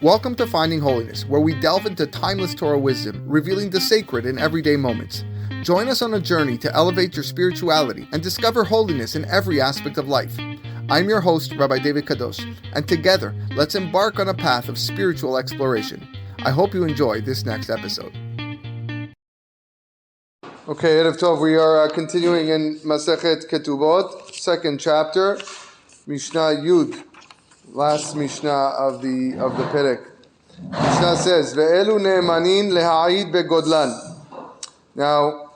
Welcome to Finding Holiness, where we delve into timeless Torah wisdom, revealing the sacred in everyday moments. Join us on a journey to elevate your spirituality and discover holiness in every aspect of life. I'm your host, Rabbi David Kadosh, and together, let's embark on a path of spiritual exploration. I hope you enjoy this next episode. Okay, Erev Tov, we are continuing in Mishna Ketubot, second chapter, Mishnah Yud, last Mishnah of the Perek. Mishnah says, "Ve'elu ne'emanin leha'id begodlan." Now,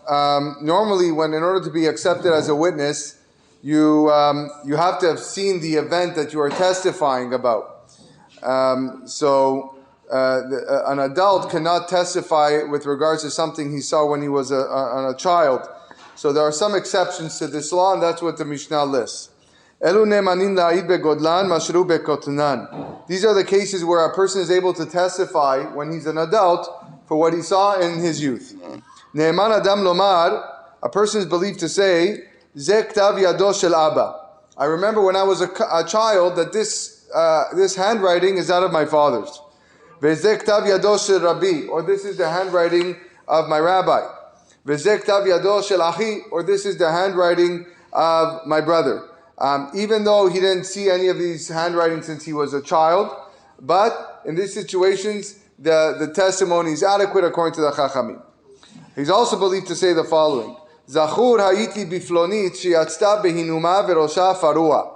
normally, in order to be accepted as a witness, you have to have seen the event that you are testifying about. An adult cannot testify with regards to something he saw when he was a child. So there are some exceptions to this law, and that's what the Mishnah lists. Elu ne'emanin la'id begodlan mashru bekotnan. These are the cases where a person is able to testify when he's an adult for what he saw in his youth. Ne'eman adam lomar, a person is believed to say, Ze ktav yado shel Abba. I remember when I was a child that this handwriting is that of my father's. Ve'ze ktav yado shel Rabbi, or this is the handwriting of my rabbi. Ve'ze ktav yado shel Achi, or this is the handwriting of my brother. Even though he didn't see any of these handwritings since he was a child, but in these situations, the testimony is adequate according to the Chachamim. He's also believed to say the following: Zachur ha'iti biflonit sheyatzta behinuma verosha farua.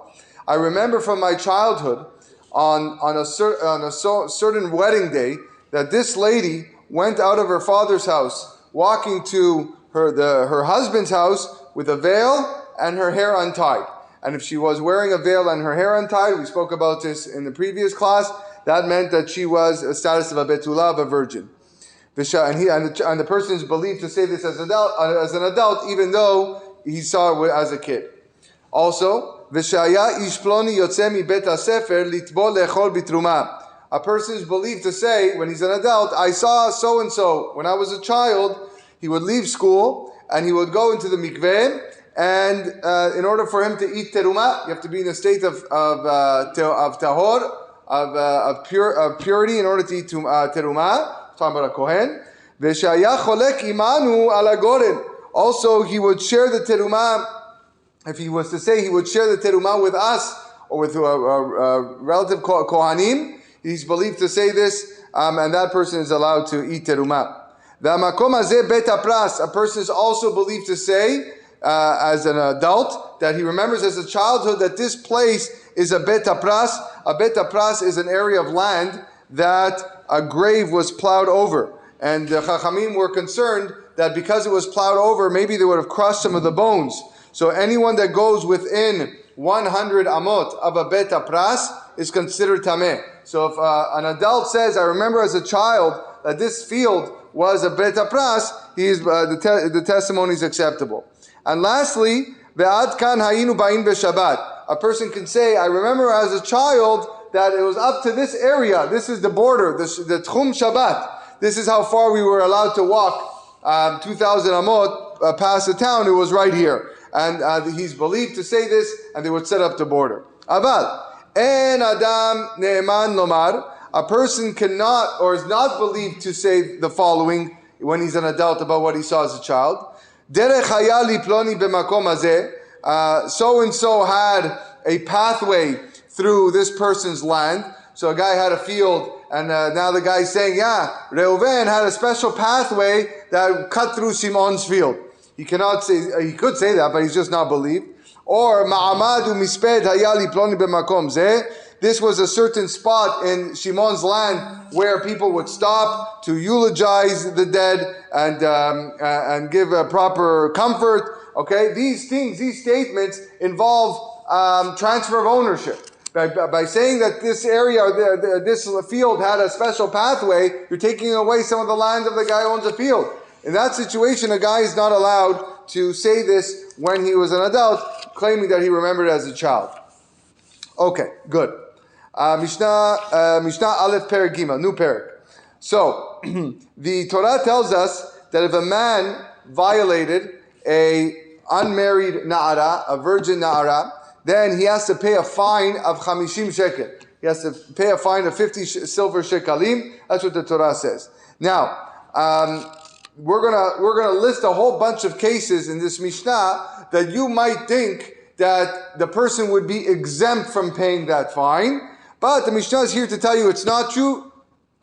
I remember from my childhood on a certain wedding day that this lady went out of her father's house, walking to her husband's house with a veil and her hair untied. And if she was wearing a veil and her hair untied, we spoke about this in the previous class, that meant that she was a status of a betula, of a virgin. And the person is believed to say this as an adult, even though he saw it as a kid. Also, a person is believed to say, when he's an adult, I saw so-and-so. When I was a child, he would leave school and he would go into the mikveh, and in order for him to eat teruma, you have to be in a state of tahor, of purity in order to eat teruma. Talking about a kohen. Also, he would share the teruma. If he was to say he would share the teruma with us or with a relative kohanim, he's believed to say this, and that person is allowed to eat teruma. A person is also believed to say, as an adult, that he remembers as a childhood that this place is a bet apras. A bet apras is an area of land that a grave was plowed over. And the Chachamim were concerned that because it was plowed over, maybe they would have crushed some of the bones. So anyone that goes within 100 amot of a bet apras is considered tameh. So if an adult says, I remember as a child that this field was a bet apras, the testimony is acceptable. And lastly, ve'ad kan hayinu ba'in b'Shabbat. A person can say, I remember as a child that it was up to this area. This is the border, the Tchum Shabbat. This is how far we were allowed to walk 2,000 amot past the town. It was right here. And he's believed to say this, and they would set up the border. Aval, en adam ne'eman lomar. A person cannot or is not believed to say the following when he's an adult about what he saw as a child. Derech haya liploni b'makom hazeh. So-and-so had a pathway through this person's land. So a guy had a field, and now the guy's saying, Reuven had a special pathway that cut through Shimon's field. He cannot say, he could say that, but he's just not believed. Or ma'amadu misped hayali ploni b'makom zeh. This was a certain spot in Shimon's land where people would stop to eulogize the dead and give a proper comfort. Okay, these statements involve transfer of ownership. By saying that this area, or this field had a special pathway, you're taking away some of the land of the guy who owns the field. In that situation, a guy is not allowed to say this when he was an adult, claiming that he remembered as a child. Okay, good. Mishnah Aleph Perek Gimel, new Perek. So, the Torah tells us that if a man violated a unmarried na'ara, a virgin na'ara, then he has to pay a fine of 50 shekel. He he has to pay a fine of 50 silver shekalim. That's what the Torah says. Now, we're gonna list a whole bunch of cases in this Mishnah that you might think that the person would be exempt from paying that fine, but the Mishnah is here to tell you it's not true.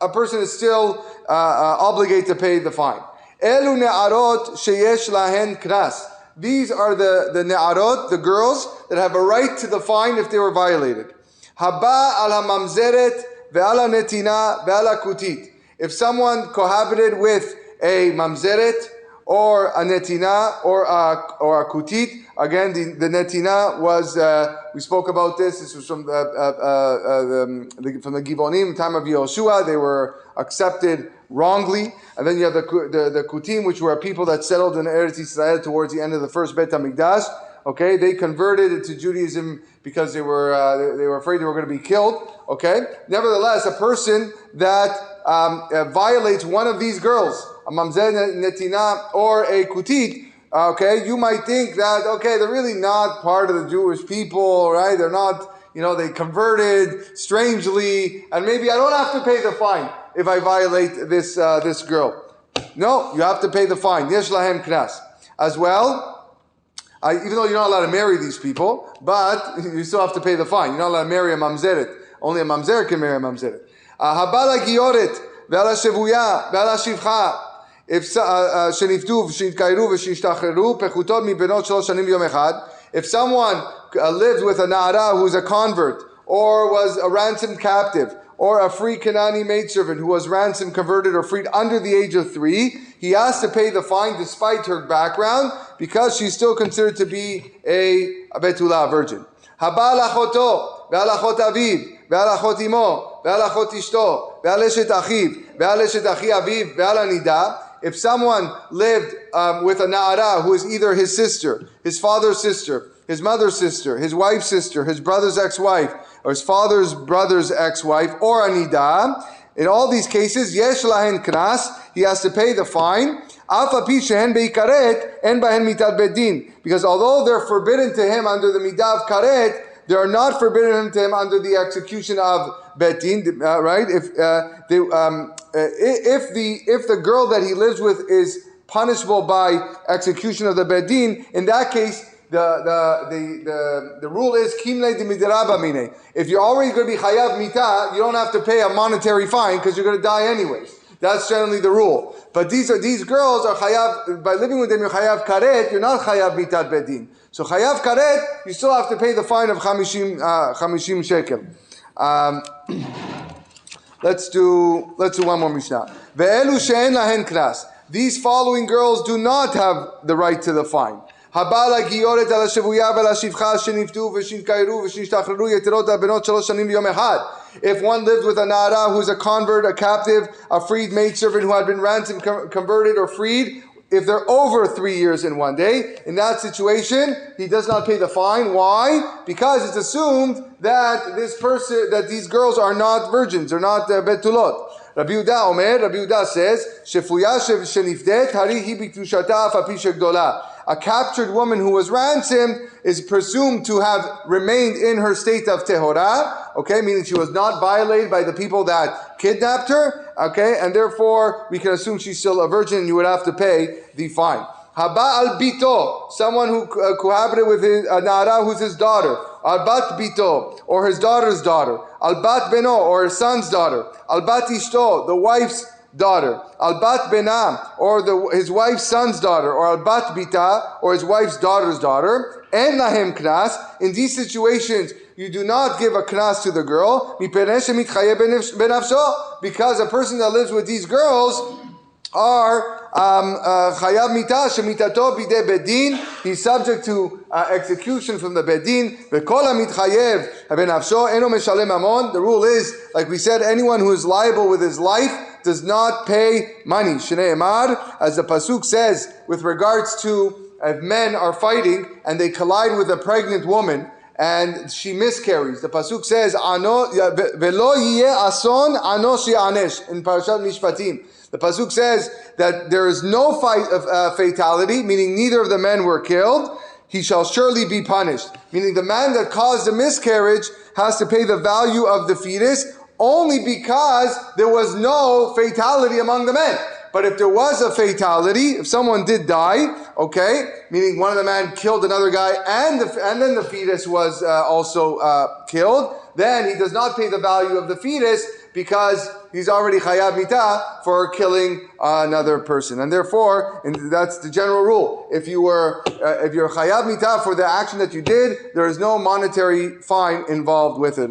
A person is still obligated to pay the fine. Elu ne'arot sheyesh lahen knas. These are the ne'arot, the girls that have a right to the fine if they were violated. Haba al hamamzeret ve'ala netina ve'ala kutit. If someone cohabited with a mamzeret or a netina or a kutit, again the netina was we spoke about this. This was from the Givonim, time of Yehoshua. They were accepted wrongly, and then you have the kutim, which were people that settled in Eretz Yisrael towards the end of the first Beit Hamikdash. Okay, they converted into Judaism because they were afraid they were going to be killed. Okay, nevertheless, a person that violates one of these girls, a mamzer netina or a kutit, okay, you might think that, okay, they're really not part of the Jewish people, right? They're not, they converted strangely, and maybe I don't have to pay the fine if I violate this girl. No, you have to pay the fine. Yesh lahem knas. As well, even though you're not allowed to marry these people, but you still have to pay the fine. You're not allowed to marry a mamzeret. Only a mamzer can marry a mamzeret. Habala gioret ve'ala shevuya ve'ala shivcha. If sheniftu v'shinkayru v'shishtachreru pechutot mi benot shalosh shanim yom echad. If someone lived with a na'ara who's a convert, or was a ransomed captive, or a free Canaanite maidservant who was ransomed, converted, or freed under the age of 3, he has to pay the fine despite her background because she's still considered to be a betula, virgin. Haba lachoto ve'alachot aviv ve'alachot imo ve'alachot ishto ve'aleshet achiv ve'aleshet achi aviv ve'alanida. If someone lived with a na'ara who is either his sister, his father's sister, his mother's sister, his wife's sister, his brother's ex-wife, or his father's brother's ex-wife, or a nida, in all these cases, yesh lahen knas, he has to pay the fine. Because although they're forbidden to him under the midah of karet, they are not forbidden to him under the execution of betin, right? If the girl that he lives with is punishable by execution of the bedin, in that case, the rule is kimle de midraba mine. If you're already going to be chayav mita, you don't have to pay a monetary fine because you're going to die anyways. That's generally the rule. But these girls are chayav, by living with them you're chayav karet, you're not chayav mitat bedin. So chayav karet, you still have to pay the fine of 50 shekel. Let's do one more mishnah. Ve'elu she'en lahen knas. These following girls do not have the right to the fine. Habala gioret ala shevuya v'ala shivcha sheniftu v'shinkayru v'shishtachreru yeterot benot shalosh shanim v'yom echad. If one lived with a nara who's a convert, a captive, a freed maidservant who had been ransomed, converted, or freed, if they're over 3 years in one day, in that situation, he does not pay the fine. Why? Because it's assumed that these girls are not virgins, they're not betulot. Rabbi Yehuda says, Shefuya shenifdet harihi b'ktushata af api shegdola. A captured woman who was ransomed is presumed to have remained in her state of tehora, okay, meaning she was not violated by the people that kidnapped her, okay, and therefore we can assume she's still a virgin and you would have to pay the fine. Haba al bito, someone who cohabited with a nara who's his daughter. Al bat bito, or his daughter's daughter. Al bat beno, or his son's daughter. Al bat ishto, the wife's daughter. Al bat benam, or his wife's son's daughter. Or al bat bita, or his wife's daughter's daughter. En lahem knas. In these situations, you do not give a knas to the girl. Because a person that lives with these girls are chayav mita shemitato bidei bedin. He's subject to execution from the bedin. V'kol hamitchayev benafsho eno meshalem mamon. The rule is, like we said, anyone who is liable with his life does not pay money. Shnei emar, as the pasuk says, with regards to if men are fighting and they collide with a pregnant woman and she miscarries. The pasuk says, "Ano velo yeh ason ano she'anesh" in Parashat Mishpatim. The pasuk says that there is no fatality, meaning neither of the men were killed. he shall surely be punished. Meaning the man that caused the miscarriage has to pay the value of the fetus only because there was no fatality among the men. But if there was a fatality, if someone did die, okay, meaning one of the men killed another guy and then the fetus was also killed, then he does not pay the value of the fetus because he's already chayav mitah for killing another person. And therefore, and that's the general rule. If you're chayav mitah for the action that you did, there is no monetary fine involved with it.